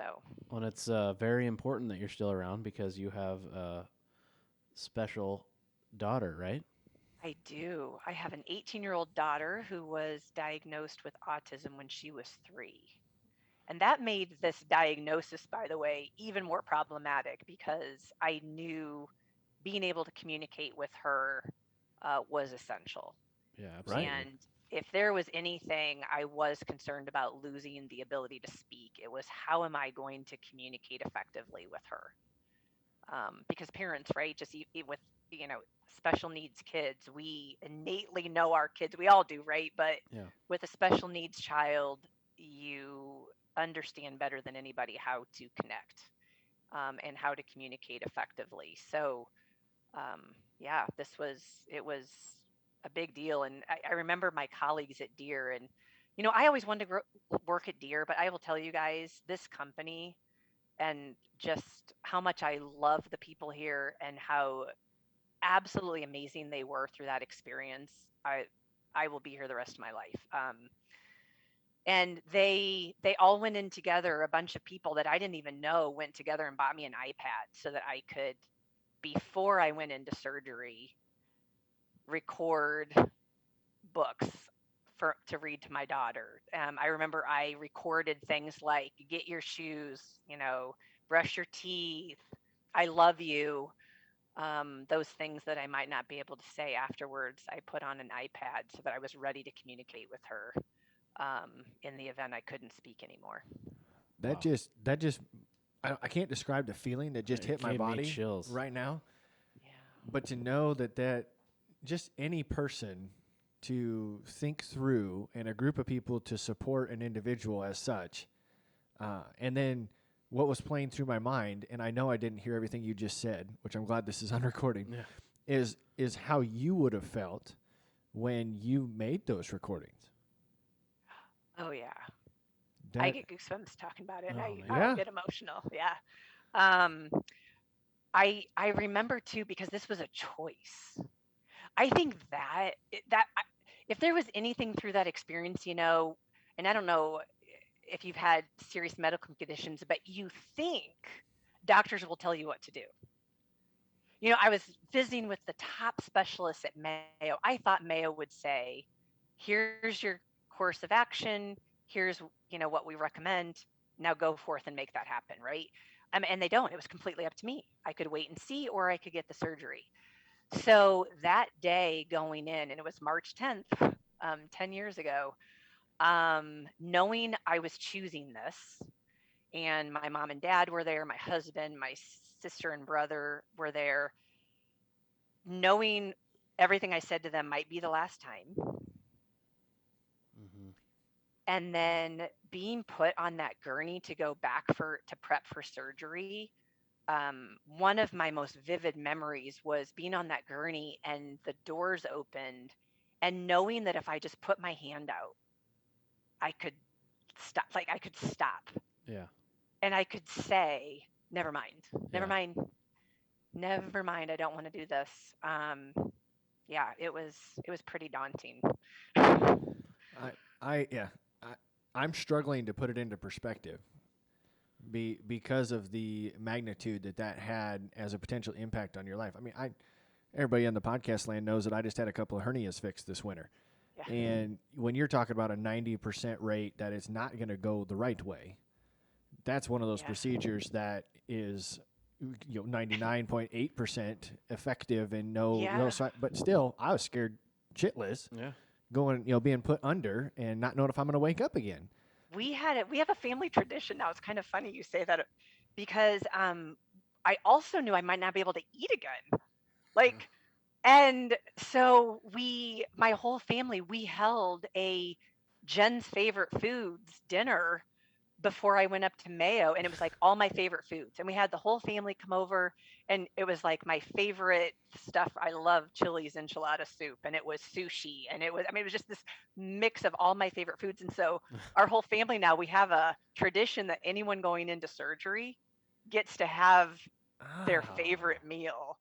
So Well, it's very important that you're still around because you have a special daughter, right? I do. I have an 18-year-old daughter who was diagnosed with autism when she was 3. And that made this diagnosis, by the way, even more problematic because I knew being able to communicate with her was essential. Yeah, Right. absolutely. And if there was anything I was concerned about losing the ability to speak, it was how am I going to communicate effectively with her? Because parents, right, just with you know special needs kids, we innately know our kids. We all do, right? But Yeah. with a special needs child, you understand better than anybody how to connect and how to communicate effectively. So yeah, it was a big deal. And I remember my colleagues at Deere, and I always wanted to work at Deere, but I will tell you guys, this company and just how much I love the people here and how absolutely amazing they were through that experience. I will be here the rest of my life. And they all went in together. A bunch of people that I didn't even know went together and bought me an iPad so that I could, before I went into surgery, record books for to read to my daughter. I remember I recorded things like "Get your shoes," brush your teeth, "I love you." Those things that I might not be able to say afterwards, I put on an iPad so that I was ready to communicate with her in the event I couldn't speak anymore. Wow. That just I can't describe the feeling that just It hit my gave me body chills. right now. Yeah. But to know that just any person to think through and a group of people to support an individual as such, and then what was playing through my mind, and I know I didn't hear everything you just said, which I'm glad this is on recording, Yeah. is how you would have felt when you made those recordings. Oh yeah. I That get goosebumps talking about it, and Oh I'll man. yeah, get emotional. Yeah. Um, I remember too because this was a choice. I think if there was anything through that experience, and I don't know if you've had serious medical conditions, but you think doctors will tell you what to do. I was visiting with the top specialists at Mayo. I thought Mayo would say, "Here's your course of action. Here's, what we recommend. Now go forth and make that happen," right? And they don't. It was completely up to me. I could wait and see, or I could get the surgery. So that day going in, and it was March 10th, 10 years ago, knowing I was choosing this, and my mom and dad were there, my husband, my sister and brother were there, knowing everything I said to them might be the last time, Hmm. and then being put on that gurney to go back to prep for surgery. One of my most vivid memories was being on that gurney and the doors opened, and knowing that if I just put my hand out, I could stop. Like I could stop, Yeah. and I could say, "Never mind, never Yeah. mind, never mind. I don't want to do this." Yeah, it was pretty daunting. I I yeah I I'm struggling to put it into perspective because of the magnitude that had as a potential impact on your life. I mean, I everybody on the podcast land knows that I just had a couple of hernias fixed this winter. Yeah, And when you're talking about a 90% rate that it's not going to go the right way, that's one of those yeah, procedures that is 99.8% effective and no yeah. side, but still I was scared shitless Yeah. going being put under and not knowing if I'm going to wake up again. We have a family tradition now. It's kind of funny you say that because I also knew I might not be able to eat again. Like, and so my whole family, we held a Jen's favorite foods dinner before I went up to Mayo, and it was like all my favorite foods. And we had the whole family come over, and it was like my favorite stuff. I love Chili's enchilada soup, and it was sushi, and it was just this mix of all my favorite foods. And so our whole family now, we have a tradition that anyone going into surgery gets to have their Oh, favorite meal.